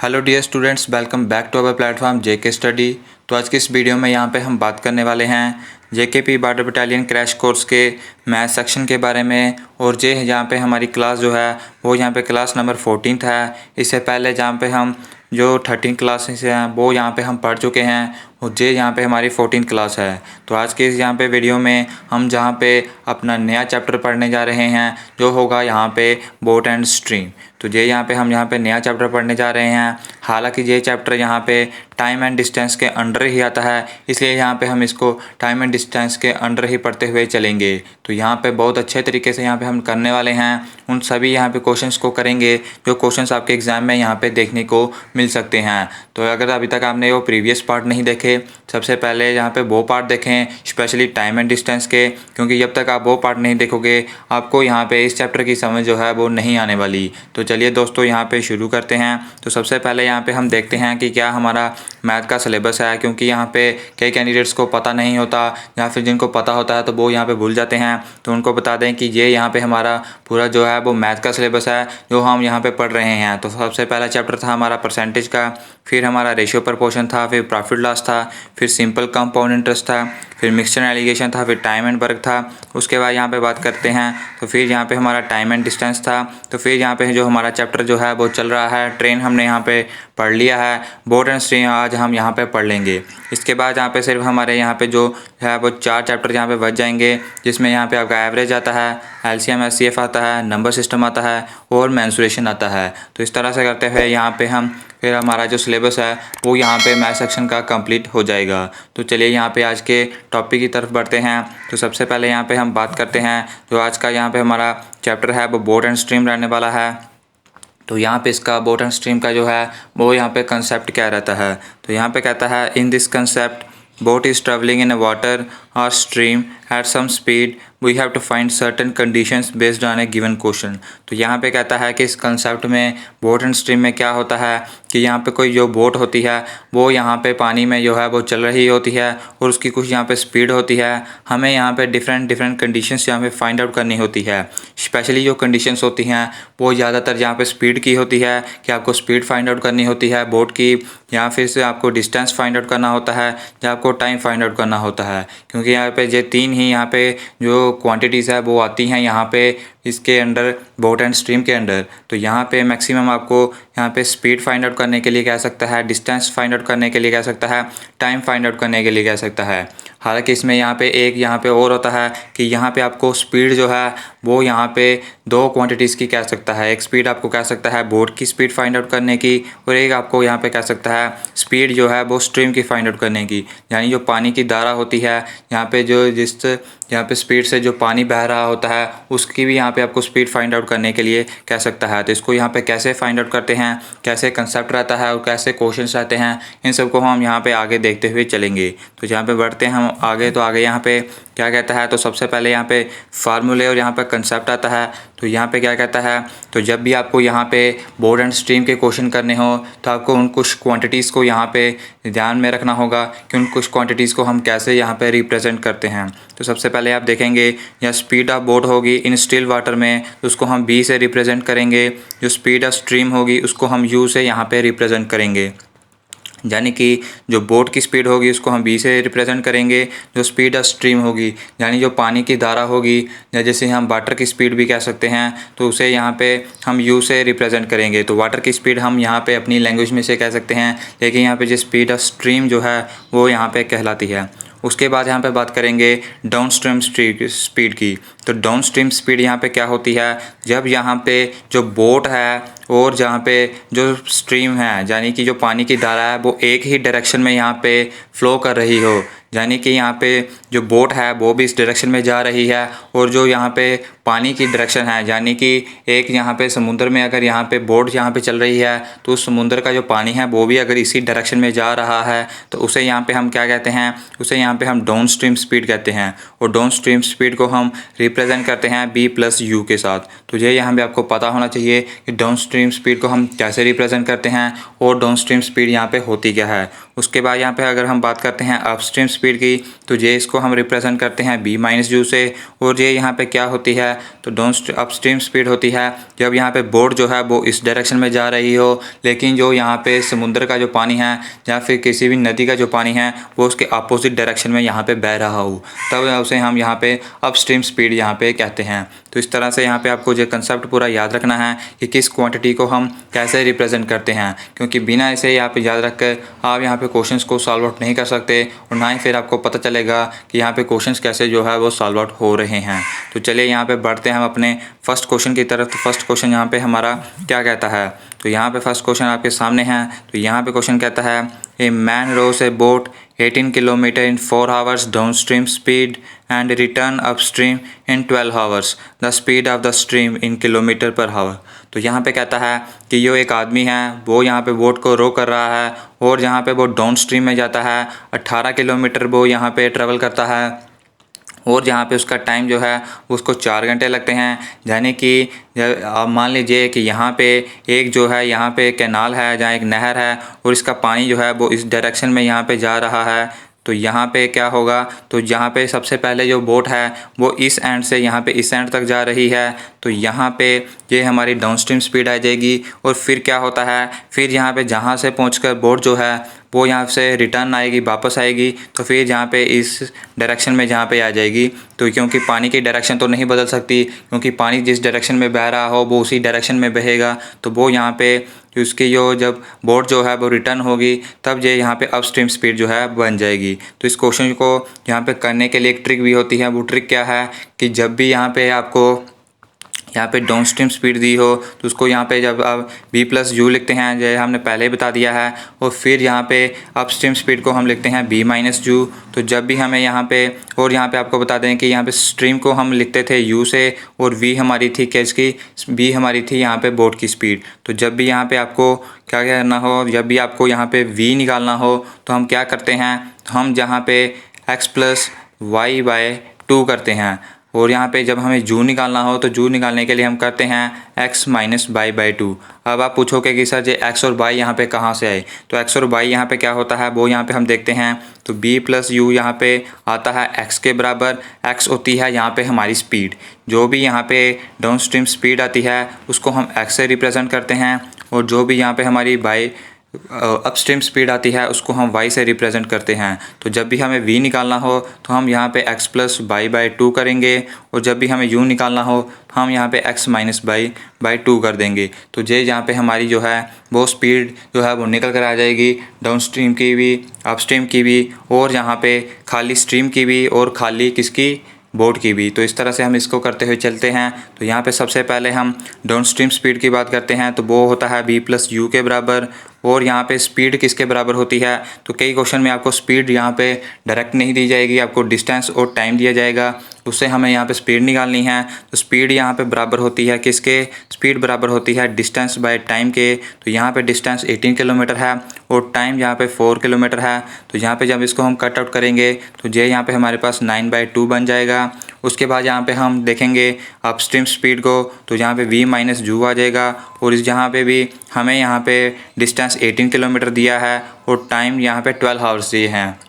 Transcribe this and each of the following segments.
Hello dear students, welcome back to our platform JK study. तो आज की इस वीडियो में यहाँ पे हम बात करने वाले हैं JKP border battalion crash course के मैथ सेक्शन के बारे में। और जे यहाँ पे हमारी क्लास जो है वो यहाँ पे क्लास नंबर 14 है। इससे पहले जहाँ पे हम जो 13 क्लासेस हैं वो यहाँ पे हम पढ़ चुके हैं और जे यहाँ पे हमारी 14 क्लास है। तो आज के इस यहाँ पे वीडियो में हम जहाँ पे अपना नया चैप्टर पढ़ने जा रहे हैं जो होगा यहाँ पे बोट एंड स्ट्रीम। तो ये यहाँ पे हम यहाँ पे नया चैप्टर पढ़ने जा रहे हैं। हालांकि ये चैप्टर यहाँ पे टाइम एंड डिस्टेंस के अंडर ही आता है, इसलिए यहाँ पे हम इसको टाइम एंड डिस्टेंस के अंडर ही पढ़ते हुए चलेंगे। तो यहाँ पे बहुत अच्छे तरीके से यहाँ पे हम करने वाले हैं। उन सभी यहाँ पे क्वेश्चंस को करेंगे जो क्वेश्चंस आपके एग्ज़ाम में यहाँ पे देखने को मिल सकते हैं। तो अगर अभी तक आपने वो प्रीवियस पार्ट नहीं देखे, सबसे पहले यहाँ पे वो पार्ट देखें, स्पेशली टाइम एंड डिस्टेंस के, क्योंकि जब तक आप वो पार्ट नहीं देखोगे आपको यहाँ पे इस चैप्टर की समझ जो है वो नहीं आने वाली। तो चलिए दोस्तों यहाँ पे शुरू करते हैं। तो सबसे पहले यहाँ पे हम देखते हैं कि क्या हमारा मैथ का सिलेबस है, क्योंकि यहाँ पे कई कैंडिडेट्स को पता नहीं होता या फिर जिनको पता होता है तो वो यहाँ पे भूल जाते हैं। तो उनको बता दें कि ये यहाँ पे हमारा पूरा जो है वो मैथ का सिलेबस है जो हम यहाँ पे पढ़ रहे हैं। तो सबसे पहला चैप्टर था हमारा परसेंटेज का, फिर हमारा रेशियो प्रपोर्शन था, फिर प्रॉफिट लॉस था, फिर सिंपल कंपाउंड इंटरेस्ट था, फिर मिक्सचर एलिगेशन था, फिर टाइम एंड वर्क था। उसके बाद यहाँ पे बात करते हैं तो फिर यहाँ पे हमारा टाइम एंड डिस्टेंस था। तो फिर यहाँ पे जो हमारा चैप्टर जो है वो चल रहा है ट्रेन, हमने यहाँ पे पढ़ लिया है। बोट एंड स्ट्रीम आज हम यहाँ पे पढ़ लेंगे। इसके बाद यहाँ पे सिर्फ हमारे यहाँ पे जो है वो 4 चैप्टर यहाँ पे बच जाएंगे, जिसमें यहाँ पे आपका एवरेज आता है, एलसीएम एचसीएफ आता है, नंबर सिस्टम आता है और मेंसुरेशन आता है। तो इस तरह से करते हुए यहाँ पे हम फिर हमारा जो सिलेबस है वो यहाँ पे मैथ सेक्शन का कंप्लीट हो जाएगा। तो चलिए यहाँ पे आज के टॉपिक की तरफ बढ़ते हैं। तो सबसे पहले यहाँ पे हम बात करते हैं जो आज का यहाँ पे हमारा चैप्टर है वो बोट एंड स्ट्रीम रहने वाला है। तो यहाँ पे इसका बोट एंड स्ट्रीम का जो है वो यहाँ पे कंसेप्ट क्या रहता है। तो यहाँ पे कहता है in this concept boat is traveling in a water or stream at some speed, we have to find certain conditions based on a given question। तो यहाँ पे कहता है कि इस कंसेप्ट में बोट एंड स्ट्रीम में क्या होता है कि यहाँ पे कोई जो बोट होती है वो यहाँ पे पानी में जो है वो चल रही होती है और उसकी कुछ यहाँ पे स्पीड होती है। हमें यहाँ पे डिफरेंट कंडीशंस यहाँ पे फाइंड आउट करनी होती है। स्पेशली जो कंडीशंस होती हैं वो ज़्यादातर यहाँ पे स्पीड की होती है कि आपको स्पीड फाइंड आउट करनी होती है बोट की, या फिर से आपको डिस्टेंस फाइंड आउट करना होता है या आपको टाइम फाइंड आउट करना होता है। क्योंकि यहाँ पे ये 3 ही यहाँ पे जो क्वांटिटीज़ है वो आती हैं यहाँ पे इसके अंडर बोट एंड स्ट्रीम के अंडर। तो यहाँ पे मैक्सिमम आपको यहाँ पे स्पीड फाइंड आउट करने के लिए कह सकता है, डिस्टेंस फाइंड आउट करने के लिए कह सकता है, टाइम फाइंड आउट करने के लिए कह सकता है। हालांकि इसमें यहाँ पे एक यहाँ पे और होता है कि यहाँ पे आपको स्पीड जो है वो यहाँ पे 2 क्वांटिटीज़ की कह सकता है। एक स्पीड आपको कह सकता है बोट की स्पीड फाइंड आउट करने की और एक आपको यहाँ पे कह सकता है स्पीड जो है वो स्ट्रीम की फाइंड आउट करने की। यानी जो पानी की धारा होती है यहाँ पे जो जिस यहाँ पे स्पीड से जो पानी बह रहा होता है उसकी भी यहाँ पे आपको स्पीड फाइंड आउट करने के लिए कह सकता है। तो इसको यहाँ पे कैसे फाइंड आउट करते हैं, कैसे कंसेप्ट रहता है और कैसे क्वेश्चंस रहते हैं, इन सबको हम यहाँ पे आगे देखते हुए चलेंगे। तो यहाँ पे बढ़ते हैं हम आगे। तो आगे यहाँ पे क्या कहता है, तो सबसे पहले यहाँ पे फार्मूले और यहाँ पे कंसेप्ट आता है। तो यहाँ पे क्या कहता है, तो जब भी आपको यहाँ पे बोट एंड स्ट्रीम के क्वेश्चन करने हो तो आपको उन कुछ क्वांटिटीज़ को यहाँ पे ध्यान में रखना होगा कि उन कुछ क्वांटिटीज़ को हम कैसे यहाँ पे रिप्रेजेंट करते हैं। तो सबसे पहले आप देखेंगे या स्पीड ऑफ बोट होगी इन स्टिल वाटर में तो उसको हम बी से रिप्रेजेंट करेंगे। जो स्पीड ऑफ स्ट्रीम होगी उसको हम यू से यहाँ पे रिप्रेजेंट करेंगे। यानी कि जो बोट की स्पीड होगी उसको हम बी से रिप्रेजेंट करेंगे। जो स्पीड ऑफ स्ट्रीम होगी यानी जो पानी की धारा होगी या जैसे हम वाटर की स्पीड भी कह सकते हैं तो उसे यहाँ पे हम यू से रिप्रेजेंट करेंगे। तो वाटर की स्पीड हम यहाँ पे अपनी लैंग्वेज में से कह सकते हैं, लेकिन यहाँ पे जो स्पीड ऑफ स्ट्रीम जो है वो यहाँ पे कहलाती है। उसके बाद यहाँ पे बात करेंगे डाउन स्ट्रीम स्पीड की। तो डाउन स्ट्रीम स्पीड यहाँ पे क्या होती है, जब यहाँ पे जो बोट है और जहाँ पे जो स्ट्रीम है यानी कि जो पानी की धारा है वो एक ही डायरेक्शन में यहाँ पे फ्लो कर रही हो। यानी कि यहाँ पे जो बोट है वो भी इस डायरेक्शन में जा रही है और जो यहाँ पे पानी की डायरेक्शन है यानी कि एक यहाँ पे समुद्र में अगर यहाँ पे बोट यहाँ पे चल रही है तो उस समुद्र का जो पानी है वो भी अगर इसी डायरेक्शन में जा रहा है तो उसे यहाँ पे हम क्या कहते हैं, उसे यहाँ पे हम डाउन स्ट्रीम स्पीड कहते हैं। और डाउन स्ट्रीम स्पीड को हम रिप्रेजेंट करते हैं बी प्लस यू के साथ। तो ये यहाँ पे आपको पता होना चाहिए कि डाउन स्ट्रीम स्पीड को हम कैसे रिप्रेजेंट करते हैं और डाउन स्ट्रीम स्पीड यहाँ पे होती क्या है। उसके बाद यहाँ पे अगर हम बात करते हैं अपस्ट्रीम स्पीड की तो ये इसको हम रिप्रेजेंट करते हैं बी माइनस यू से। और ये यहाँ पे क्या होती है, तो डाउन अपस्ट्रीम स्पीड होती है जब यहाँ पे बोट जो है वो इस डायरेक्शन में जा रही हो, लेकिन जो यहाँ पे समुद्र का जो पानी है या फिर किसी भी नदी का जो पानी है वो उसके अपोजिट डायरेक्शन में यहाँ पे बह रहा हो, तब उसे हम यहाँ पे अपस्ट्रीम स्पीड यहाँ पे कहते हैं। तो इस तरह से यहाँ पे आपको जो कंसेप्ट पूरा याद रखना है कि किस क्वांटिटी को हम कैसे रिप्रेजेंट करते हैं, क्योंकि बिना इसे यहाँ पे याद रख कर आप यहाँ पे क्वेश्चंस को सॉल्व आउट नहीं कर सकते और ना ही फिर आपको पता चलेगा कि यहाँ पे क्वेश्चंस कैसे जो है वो सॉल्व आउट हो रहे हैं। तो चलिए यहाँ पे बढ़ते हैं हम अपने फर्स्ट क्वेश्चन की तरफ। तो फर्स्ट क्वेश्चन यहाँ पे हमारा क्या कहता है, तो यहाँ पे फर्स्ट क्वेश्चन आपके सामने है। तो यहाँ पे क्वेश्चन कहता है a man rows a boat 18 kilometre in 4 hours downstream speed and return upstream in 12 hours, the speed of the stream in kilometre per hour. तो यहाँ पे कहता है कि जो एक आदमी है वो यहाँ पे बोट को रो कर रहा है और जहाँ पे वो डाउन स्ट्रीम में जाता है 18 किलोमीटर वो यहाँ पे ट्रेवल करता है और जहाँ पे उसका टाइम जो है उसको 4 घंटे लगते हैं। यानी कि आप मान लीजिए कि यहाँ पे एक जो है यहाँ पे कैनाल है जहाँ एक नहर है और इसका पानी जो है वो इस डायरेक्शन में यहाँ पे जा रहा है। तो यहाँ पे क्या होगा, तो यहाँ पे सबसे पहले जो बोट है वो इस एंड से यहाँ पे इस एंड तक जा रही है। तो यहाँ पे ये हमारी डाउनस्ट्रीम स्पीड आ जाएगी और फिर क्या होता है, फिर यहाँ पे जहाँ से पहुँचकर बोट जो है वो यहाँ से रिटर्न आएगी, वापस आएगी। तो फिर जहाँ पे इस डायरेक्शन में जहाँ पे आ जाएगी, तो क्योंकि पानी की डायरेक्शन तो नहीं बदल सकती, क्योंकि पानी जिस डायरेक्शन में बह रहा हो वो उसी डायरेक्शन में बहेगा। तो वो यहाँ पे उसकी जो जब बोट जो है वो रिटर्न होगी तब ये यहाँ पे अपस्ट्रीम स्पीड जो है बन जाएगी। तो इस क्वेश्चन को यहाँ पे करने के लिए एक ट्रिक भी होती है। वो ट्रिक क्या है कि जब भी यहाँ पे आपको यहाँ पे डाउनस्ट्रीम स्पीड दी हो तो उसको यहाँ पे जब आप v+u लिखते हैं, जो हमने पहले ही बता दिया है, और फिर यहाँ पे अपस्ट्रीम स्पीड को हम लिखते हैं b-u। तो जब भी हमें यहाँ पे, और यहाँ पे आपको बता दें कि यहाँ पे स्ट्रीम को हम लिखते थे u से और v हमारी थी किसकी, v हमारी थी यहाँ पे बोट की स्पीड। तो जब भी यहाँ पे आपको क्या करना हो, जब भी आपको यहाँ पे v निकालना हो तो हम क्या करते हैं, हम जहाँ पे x+y/2 करते हैं। और यहाँ पे जब हमें जू निकालना हो तो जू निकालने के लिए हम करते हैं x-y/2। अब आप पूछोगे कि सर ये x और y यहाँ पे कहाँ से आए, तो x और y यहाँ पे क्या होता है वो यहाँ पे हम देखते हैं। तो b+u यहाँ पे आता है x के बराबर। x होती है यहाँ पे हमारी स्पीड, जो भी यहाँ पे डाउनस्ट्रीम स्पीड आती है उसको हम x से रिप्रेजेंट करते हैं, और जो भी यहाँ पे हमारी y अपस्ट्रीम स्पीड आती है उसको हम y से रिप्रेजेंट करते हैं। तो जब भी हमें v निकालना हो तो हम यहाँ पे x+y/2 करेंगे, और जब भी हमें u निकालना हो तो हम यहाँ पे x-y/2 कर देंगे। तो ये यहाँ पे हमारी जो है वो स्पीड जो है वो निकल कर आ जाएगी, डाउनस्ट्रीम की भी, अपस्ट्रीम की भी, और यहाँ पे खाली स्ट्रीम की भी और खाली किसकी, बोट की भी। तो इस तरह से हम इसको करते हुए चलते हैं। तो यहाँ पे सबसे पहले हम डाउनस्ट्रीम स्पीड की बात करते हैं, तो वो होता है v+u के बराबर। और यहाँ पे स्पीड किसके बराबर होती है, तो कई क्वेश्चन में आपको स्पीड यहाँ पे डायरेक्ट नहीं दी जाएगी, आपको डिस्टेंस और टाइम दिया जाएगा, उससे हमें यहाँ पे स्पीड निकालनी है। तो स्पीड यहाँ पे बराबर होती है किसके, स्पीड बराबर होती है डिस्टेंस बाय टाइम के। तो यहाँ पे डिस्टेंस 18 किलोमीटर है और टाइम यहाँ पे 4 किलोमीटर है। तो यहाँ पे जब इसको हम कट आउट करेंगे तो ये यहाँ पे हमारे पास 9/2 बन जाएगा। उसके बाद यहाँ पे हम देखेंगे अपस्ट्रीम स्पीड को, तो यहाँ पे v-u आ जाएगा, और इस जहाँ पे भी हमें यहाँ पे डिस्टेंस 18 किलोमीटर दिया है और टाइम यहाँ पे 12 आवर्स दिए हैं।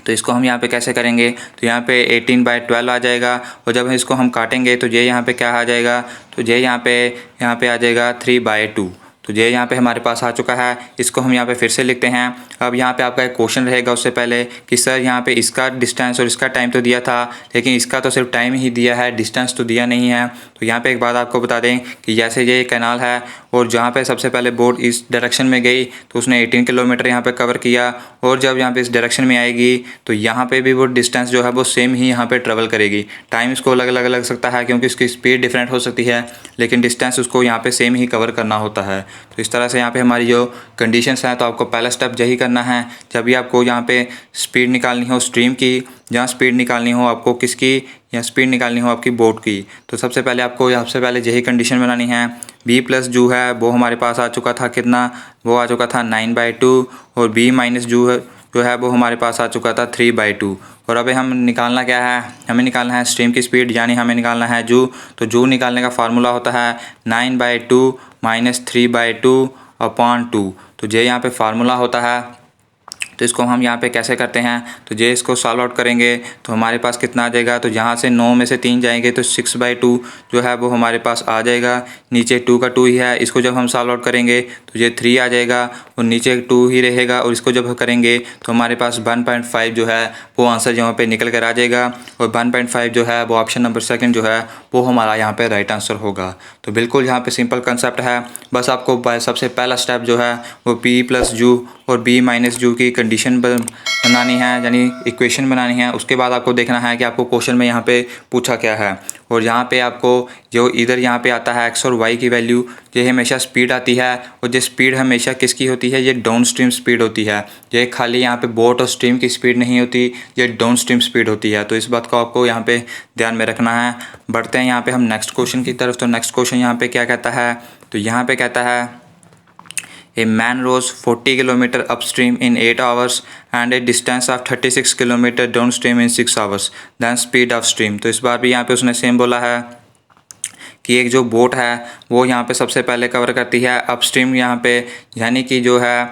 तो इसको हम यहाँ पे कैसे करेंगे, तो यहाँ पे 18/12 आ जाएगा, और जब इसको हम काटेंगे तो ये यहाँ पे क्या आ जाएगा, तो ये यहाँ पे आ जाएगा 3/2। तो ये यहाँ पे हमारे पास आ चुका है। इसको हम यहाँ पे फिर से लिखते हैं। अब यहाँ पे आपका एक क्वेश्चन रहेगा उससे पहले कि सर यहाँ पे इसका डिस्टेंस और इसका टाइम तो दिया था, लेकिन इसका तो सिर्फ टाइम ही दिया है, डिस्टेंस तो दिया नहीं है। तो यहाँ पे एक बात आपको बता दें कि जैसे ये कैनाल है और जहाँ पे सबसे पहले बोट इस डायरेक्शन में गई तो उसने 18 किलोमीटर यहाँ पे कवर किया, और जब यहाँ पे इस डायरेक्शन में आएगी तो यहाँ पे भी वो डिस्टेंस जो है वो सेम ही यहाँ पे ट्रेवल करेगी। टाइम इसको अलग अलग लग सकता है क्योंकि उसकी स्पीड डिफरेंट हो सकती है, लेकिन डिस्टेंस उसको यहाँ पे सेम ही कवर करना होता है। तो इस तरह से यहाँ पे हमारी जो कंडीशंस हैं, तो आपको पहला स्टेप यही करना है। जब भी आपको यहाँ पे स्पीड निकालनी हो स्ट्रीम की, जहाँ स्पीड निकालनी हो आपको किसकी, या स्पीड निकालनी हो आपकी बोट की, तो सबसे पहले आपको यही कंडीशन बनानी है। v+u है वो हमारे पास आ चुका था कितना, वो आ चुका था 9/2, और v-u जो है वो हमारे पास आ चुका था 3/2। और अभी हम निकालना क्या है, हमें निकालना है स्ट्रीम की स्पीड, यानी हमें निकालना है जू। तो जू निकालने का फार्मूला होता है 9/2 - 3/2/2। तो ये यहाँ पे फार्मूला होता है। तो इसको हम यहाँ पे कैसे करते हैं, तो जे इसको सॉल्व आउट करेंगे तो हमारे पास कितना आ जाएगा, तो जहाँ से 9 में से 3 जाएंगे तो 6/2 जो है वो हमारे पास आ जाएगा। नीचे 2 का 2 ही है, इसको जब हम सॉल्व आउट करेंगे तो ये 3 आ जाएगा और नीचे 2 ही रहेगा और इसको जब करेंगे तो हमारे पास 1.5 जो है वो आंसर यहाँ पे निकल कर आ जाएगा। और 1.5 जो है वो ऑप्शन नंबर सेकंड जो है वो हमारा यहाँ पे राइट आंसर होगा। तो बिल्कुल यहाँ पे सिंपल कंसेप्ट है, बस आपको सबसे पहला स्टेप जो है वो p + u और b - u की कंडीशन बनानी है, यानी इक्वेशन बनानी है। उसके बाद आपको देखना है कि आपको क्वेश्चन में यहाँ पे पूछा क्या है। और यहाँ पे आपको जो इधर यहाँ पे आता है x और y की वैल्यू, ये हमेशा स्पीड आती है और ये स्पीड हमेशा किसकी होती है, ये डाउन स्ट्रीम स्पीड होती है। ये खाली यहाँ पे बोट और स्ट्रीम की स्पीड नहीं होती, ये डाउन स्ट्रीम स्पीड होती है। तो इस बात को आपको यहाँ पे ध्यान में रखना है। बढ़ते हैं यहाँ पे हम नेक्स्ट क्वेश्चन की तरफ। तो नेक्स्ट क्वेश्चन यहाँ पे क्या कहता है, तो यहाँ पे कहता है A man rows 40 km upstream in 8 hours and a distance of 36 km downstream in 6 hours. Then speed of stream. तो इस बार भी यहाँ पे उसने सेम बोला है कि एक जो बोट है वो यहाँ पे सबसे पहले कवर करती है अपस्ट्रीम यहाँ पे, यानी कि जो है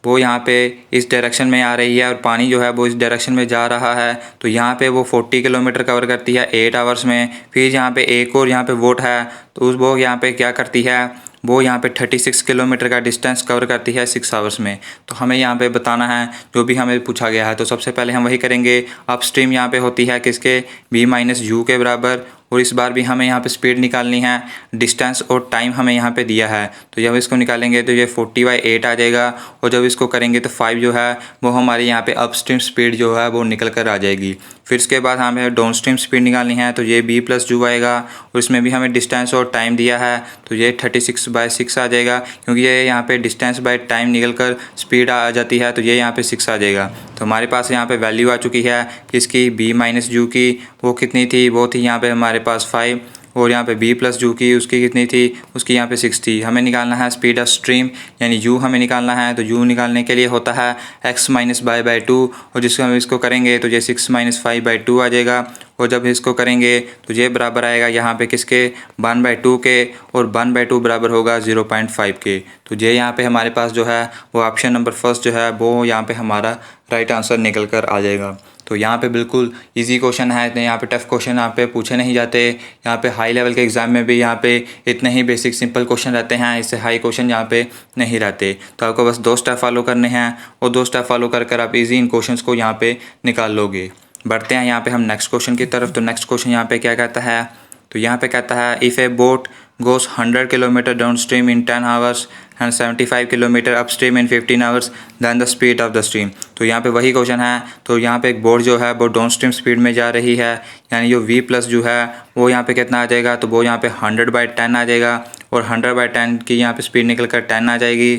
वो यहाँ पे इस डायरेक्शन में आ रही है और पानी जो है वो इस डायरेक्शन में जा रहा है। तो यहाँ पे वो 40 किलोमीटर कवर करती है 8 आवर्स में। फिर यहाँ पे एक और यहाँ पे बोट है तो उस वो यहाँ पे क्या करती है, वो यहाँ पे 36 किलोमीटर का डिस्टेंस कवर करती है 6 आवर्स में। तो हमें यहाँ पे बताना है जो भी हमें पूछा गया है। तो सबसे पहले हम वही करेंगे, अपस्ट्रीम यहाँ पे होती है किसके, b - u के बराबर। और इस बार भी हमें यहाँ पे स्पीड निकालनी है, डिस्टेंस और टाइम हमें यहाँ पे दिया है। तो जब इसको निकालेंगे तो ये 40/8 आ जाएगा और जब इसको करेंगे तो 5 जो है वो हमारी यहाँ पे अपस्ट्रीम स्पीड जो है वो निकल कर आ जाएगी। फिर इसके बाद हमें डाउन स्ट्रीम स्पीड निकालनी है, तो ये b + u आएगा और इसमें भी हमें डिस्टेंस और टाइम दिया है तो ये 36/6 आ जाएगा, क्योंकि ये यहाँ पे डिस्टेंस बाय टाइम निकल कर स्पीड आ जाती है तो ये यहाँ पे 6 आ जाएगा। तो हमारे पास यहाँ पे वैल्यू आ चुकी है किसकी, b - u की, वो कितनी थी, वो थी यहाँ पे हमारे पास 5। और यहाँ पे b + u की उसकी कितनी थी, उसकी यहाँ पे 6 थी। हमें निकालना है स्पीड ऑफ स्ट्रीम यानी u हमें निकालना है। तो u निकालने के लिए होता है x - y/2 और जिसको हम इसको करेंगे तो ये 6 - 5/2 आ जाएगा। और जब इसको करेंगे तो ये बराबर आएगा यहाँ पे किसके, 1/2 के, और 1/2 बराबर होगा 0.5 के। तो ये यहाँ पे हमारे पास जो है वो ऑप्शन नंबर फर्स्ट जो है वो यहाँ पे हमारा राइट आंसर निकल कर आ जाएगा। तो यहाँ पे बिल्कुल इजी क्वेश्चन है, इतने यहाँ पे टफ क्वेश्चन यहाँ पे पूछे नहीं जाते। यहाँ पे हाई लेवल के एग्ज़ाम में भी यहाँ पे इतने ही बेसिक सिंपल क्वेश्चन रहते हैं, इससे हाई क्वेश्चन यहाँ पे नहीं रहते। तो आपको बस 2 स्टेप फॉलो करने हैं और 2 स्टेप फॉलो कर आप इजी इन क्वेश्चंस को यहाँ पे निकाल लोगे। बढ़ते हैं यहाँ पे हम नेक्स्ट क्वेश्चन की तरफ। तो नेक्स्ट क्वेश्चन यहाँ पे क्या कहता है, तो यहाँ पे कहता है if A boat goes 100 km downstream in 10 hours and 75 km upstream in 15 hours then the speed of the stream। तो यहाँ पे वही क्वेश्चन है। तो यहाँ पे एक बोट जो है वो डाउनस्ट्रीम स्पीड में जा रही है, यानी जो v + जो है वो यहाँ पे कितना आ जाएगा, तो वो यहाँ पे 100/10 आ जाएगा और 100/10 की यहाँ पे स्पीड निकल कर 10 आ जाएगी।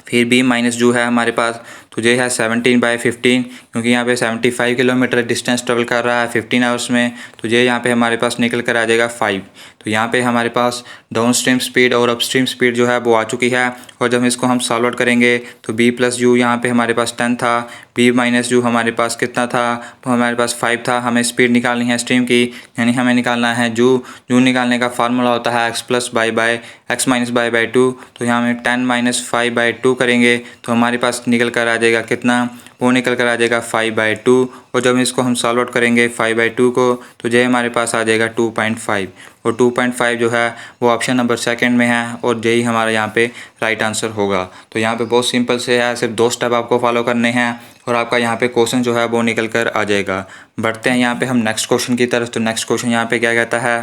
फिर b - जो है हमारे पास तो ये है 17/15, क्योंकि यहाँ पे 75 किलोमीटर डिस्टेंस ट्रेवल कर रहा है 15 आवर्स में। तो ये यहाँ पे हमारे पास निकल कर आ जाएगा 5। तो यहाँ पे हमारे पास डाउन स्ट्रीम स्पीड और अपस्ट्रीम स्पीड जो है वो आ चुकी है। और जब इसको हम सॉल्व आउट करेंगे तो b + u यहाँ पे हमारे पास 10 था, b - u हमारे पास कितना था, वो हमारे पास 5 था। हमें स्पीड निकालनी है स्ट्रीम की, यानी हमें निकालना है जू निकालने का फार्मूला होता है x + y/2। तो यहाँ में 10 - 5/2 करेंगे तो हमारे पास निकल कर आ जाएगा कितना, वो निकल कर आ जाएगा 5/2। और जब इसको हम सॉल्व आउट करेंगे 5/2 को तो ये हमारे पास आ जाएगा 2.5। और 2.5 जो है वो ऑप्शन नंबर सेकंड में है और यही हमारा यहाँ पे राइट आंसर होगा। तो यहाँ पे बहुत सिंपल से है, सिर्फ 2 स्टेप आपको फॉलो करने हैं और आपका यहाँ पे क्वेश्चन जो है वो निकल कर आ जाएगा। बढ़ते हैं यहाँ पे हम नेक्स्ट क्वेश्चन की तरफ। तो नेक्स्ट क्वेश्चन यहाँ पे क्या कहता है,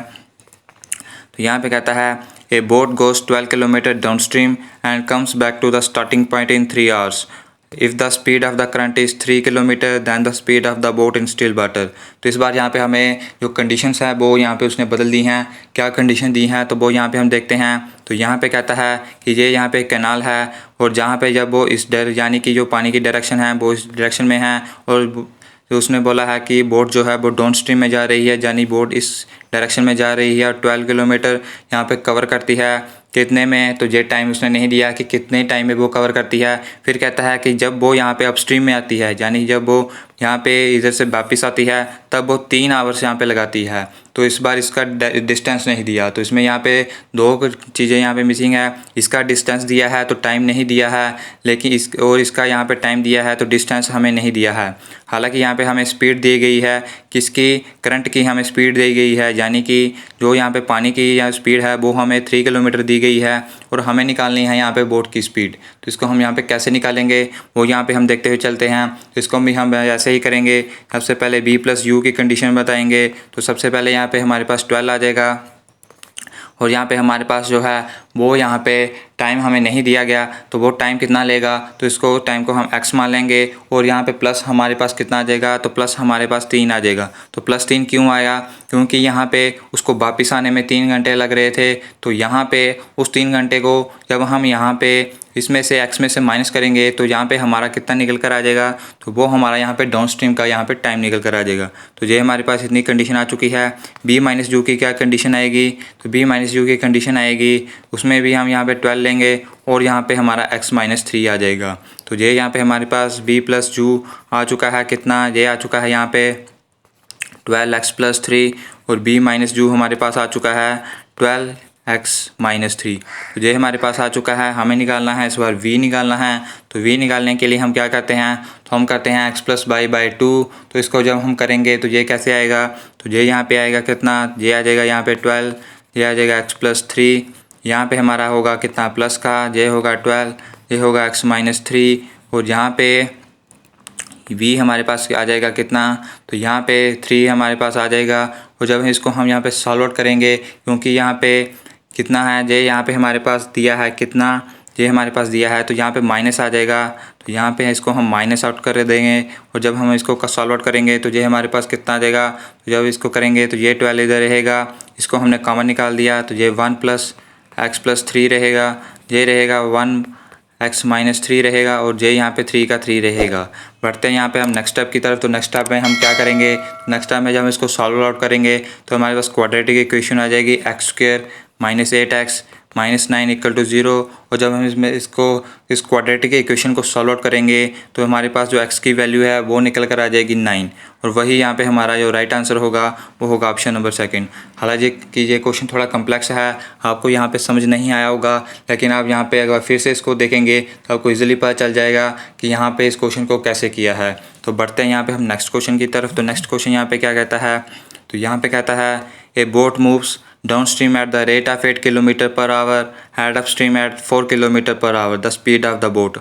तो यहाँ पे कहता है a boat goes 12 kilometre downstream and comes back to the starting point in 3 hours. If the speed of the current is 3 kilometre than the speed of the boat in still water. तो इस बार यहाँ पे हमें जो conditions है वो यहाँ पे उसने बदल दी हैं। क्या कंडीशन दी हैं तो वो यहाँ पे हम देखते हैं। तो यहाँ पे कहता है कि ये यहाँ पे कैनाल है और जहाँ पे जब वो इस यानी कि जो पानी की डायरेक्शन है वो इस डायरेक्शन में है, और तो उसने बोला है कि बोट जो है वो डाउन स्ट्रीम में जा रही है, यानी बोट इस डायरेक्शन में जा रही है और 12 किलोमीटर यहाँ पे कवर करती है। कितने में, तो ये टाइम उसने नहीं दिया कि कितने टाइम में वो कवर करती है। फिर कहता है कि जब वो यहाँ पे अपस्ट्रीम में आती है, यानी जब वो यहाँ पे इधर से वापस आती है तब वो 3 आवर्स यहाँ पे लगाती है। तो इस बार इसका डिस्टेंस नहीं दिया, तो इसमें यहाँ पे 2 चीज़ें यहाँ पे मिसिंग है। इसका डिस्टेंस दिया है तो टाइम नहीं दिया है, लेकिन इसका यहाँ पे टाइम दिया है तो डिस्टेंस हमें नहीं दिया है। हालांकि यहाँ पे हमें स्पीड दी गई है, किसकी, करंट की हमें स्पीड दी गई है, यानी कि जो यहाँ पे पानी की यहाँ स्पीड है वो हमें 3 किलोमीटर दी गई है और हमें निकालनी है यहाँ पे बोट की स्पीड। तो इसको हम यहाँ पे कैसे निकालेंगे वो यहाँ पे हम देखते हुए चलते हैं। तो इसको भी हम ऐसे ही करेंगे। सबसे पहले v + u की कंडीशन बताएंगे। तो सबसे पहले यहाँ पे हमारे पास 12 आ जाएगा और यहाँ पे हमारे पास जो है वो यहाँ पे टाइम हमें नहीं दिया गया, तो वो टाइम कितना लेगा, तो इसको टाइम को हम x मान लेंगे और यहाँ पे प्लस हमारे पास कितना आ जाएगा, तो प्लस हमारे पास 3 आ जाएगा। तो +3 क्यों आया, क्योंकि यहाँ पे उसको वापस आने में 3 घंटे लग रहे थे। तो यहाँ पे उस 3 घंटे को जब हम यहाँ पे इसमें से x में से माइनस करेंगे तो यहाँ पे हमारा कितना निकल कर आ जाएगा, तो वो हमारा यहाँ पे डाउन स्ट्रीम का यहाँ पे टाइम निकल कर आ जाएगा। तो ये हमारे पास इतनी कंडीशन आ चुकी है। b - u की क्या कंडीशन आएगी, तो b - u की कंडीशन आएगी, उसमें भी हम यहाँ पे 12 लेंगे और यहाँ पे हमारा x - 3 आ जाएगा। तो ये यहाँ पे हमारे पास b + u आ चुका है, कितना, ये आ चुका है यहाँ पे 12x + 3 और b - u हमारे पास आ चुका है 12x - 3। तो ये हमारे पास आ चुका है। हमें निकालना है इस बार v निकालना है। तो v निकालने के लिए हम क्या करते हैं, तो हम करते हैं x + y/2। तो इसको जब हम करेंगे तो ये कैसे आएगा, तो ये यहाँ पे आएगा कितना, ये आ जाएगा यहाँ पे 12, ये आ जाएगा x + 3, यहाँ पे हमारा होगा कितना प्लस का, ये होगा 12, ये होगा x - 3 और यहाँ पे v हमारे पास आ जाएगा कितना, तो यहाँ पे 3 हमारे पास आ जाएगा। और जब इसको हम यहाँ पे सॉल्व आउट करेंगे, क्योंकि यहाँ पे कितना है, ये यहाँ पे हमारे पास दिया है कितना, ये हमारे पास दिया है, तो यहाँ पे माइनस आ जाएगा। तो यहाँ पे इसको हम माइनस आउट कर देंगे और जब हम इसको सॉल्व आउट करेंगे तो ये हमारे पास कितना आ जाएगा, तो जब इसको करेंगे तो ये 12 इधर रहेगा, इसको हमने कॉमन निकाल दिया, तो ये 1 + x + 3 रहेगा, ये रहेगा 1x - 3 रहेगा और ये यहाँ पे 3 का 3 रहेगा। बढ़ते हैं यहाँ पे हम नेक्स्ट स्टेप की तरफ। तो नेक्स्ट स्टेप में हम क्या करेंगे, नेक्स्ट स्टेप में जब हम इसको सॉल्व आउट करेंगे तो हमारे पास क्वाड्रेटिक इक्वेशन आ जाएगी x² - 8x - 9 = 0। और जब हम इसमें इस क्वाड्रेटिक इक्वेशन को सॉल्व आउट करेंगे तो हमारे पास जो x की वैल्यू है वो निकल कर आ जाएगी 9 और वही यहाँ पे हमारा जो राइट आंसर होगा वो होगा ऑप्शन नंबर 2। हालांकि कि ये क्वेश्चन थोड़ा कम्प्लेक्स है, आपको यहाँ पे समझ नहीं आया होगा, लेकिन आप यहाँ पे अगर फिर से इसको देखेंगे तो आपको ईजिली पता चल जाएगा कि यहाँ पे इस क्वेश्चन को कैसे किया है। तो बढ़ते हैं यहाँ पे हम नेक्स्ट क्वेश्चन की तरफ। तो नेक्स्ट क्वेश्चन यहाँ पे क्या कहता है, तो यहाँ पे कहता है a boat moves downstream at the rate of 8 km/h, head upstream at 4 km/h, the speed of the boat.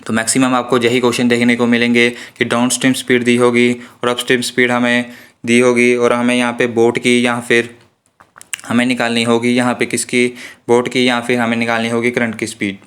तो मैक्सिमम आपको यही क्वेश्चन देखने को मिलेंगे कि डाउनस्ट्रीम स्पीड दी होगी और अपस्ट्रीम स्पीड हमें दी होगी और हमें यहाँ पे बोट की या फिर हमें निकालनी होगी यहाँ पे किसकी, बोट की, या फिर हमें निकालनी होगी करंट की स्पीड।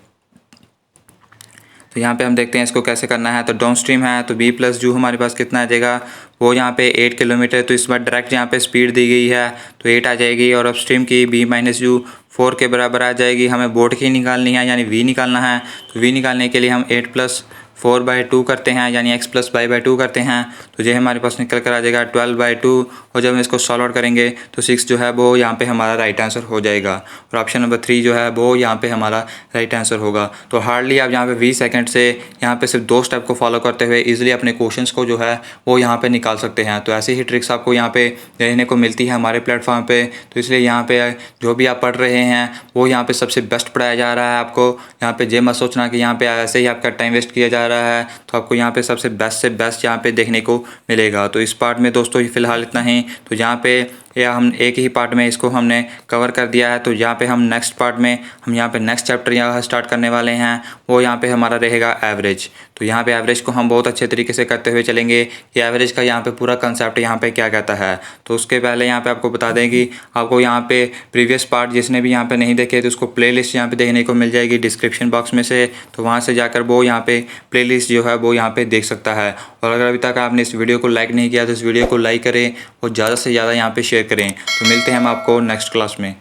तो यहाँ पे हम देखते हैं इसको कैसे करना है। तो डाउन स्ट्रीम है तो b + u हमारे पास कितना आ जाएगा, वो यहाँ पे 8 किलोमीटर, तो इस बार डायरेक्ट यहाँ पे स्पीड दी गई है तो 8 आ जाएगी और अपस्ट्रीम की b - u 4 के बराबर आ जाएगी। हमें बोट की निकालनी है यानी v निकालना है। तो v निकालने के लिए हम 8 + 4/2 करते हैं यानी x + y/2 करते हैं। तो ये हमारे पास निकल कर आ जाएगा 12/2 और जब हम इसको सॉल्व आउट करेंगे तो 6 जो है वो यहाँ पे हमारा राइट आंसर हो जाएगा और ऑप्शन नंबर 3 जो है वो यहाँ पे हमारा राइट आंसर होगा। तो हार्डली आप यहाँ पे 20 सेकंड से यहाँ पे सिर्फ 2 स्टेप को फॉलो करते हुए ईजिली अपने क्वेश्चंस को जो है वो यहाँ पे निकाल सकते हैं। तो ऐसी ही ट्रिक्स आपको यहाँ पे देखने को मिलती है हमारे प्लेटफॉर्म पे। तो इसलिए यहाँ पे जो भी आप पढ़ रहे हैं वो यहाँ पे सबसे बेस्ट पढ़ाया जा रहा है आपको। यहाँ पे ये मत सोचना कि यहाँ पे ऐसे ही आपका टाइम वेस्ट किया जा रहा है, तो आपको यहाँ पे सबसे बेस्ट से बेस्ट यहाँ पे देखने को मिलेगा। तो इस पार्ट में दोस्तों फ़िलहाल इतना ही। तो यहाँ पे या हम एक ही पार्ट में इसको हमने कवर कर दिया है। तो यहाँ पे हम नेक्स्ट पार्ट में हम यहाँ पे नेक्स्ट चैप्टर यहाँ स्टार्ट करने वाले हैं, वो यहाँ पे हमारा रहेगा एवरेज। तो यहाँ पे एवरेज को हम बहुत अच्छे तरीके से करते हुए चलेंगे कि एवरेज का यहाँ पे पूरा कंसेप्ट यहाँ पे क्या कहता है। तो उसके पहले यहाँ पे आपको बता दें कि आपको यहाँ पे प्रीवियस पार्ट जिसने भी यहाँ पे नहीं देखे तो उसको प्लेलिस्ट यहाँ पे देखने को मिल जाएगी डिस्क्रिप्शन बॉक्स में से। तो वहाँ से जाकर वो यहाँ पे प्लेलिस्ट जो है वो यहाँ पे देख सकता है। और अगर अभी तक आपने इस वीडियो को लाइक नहीं किया तो इस वीडियो को लाइक करें और ज़्यादा से ज़्यादा यहाँ पे शेयर करें। तो मिलते हैं हम आपको नेक्स्ट क्लास में।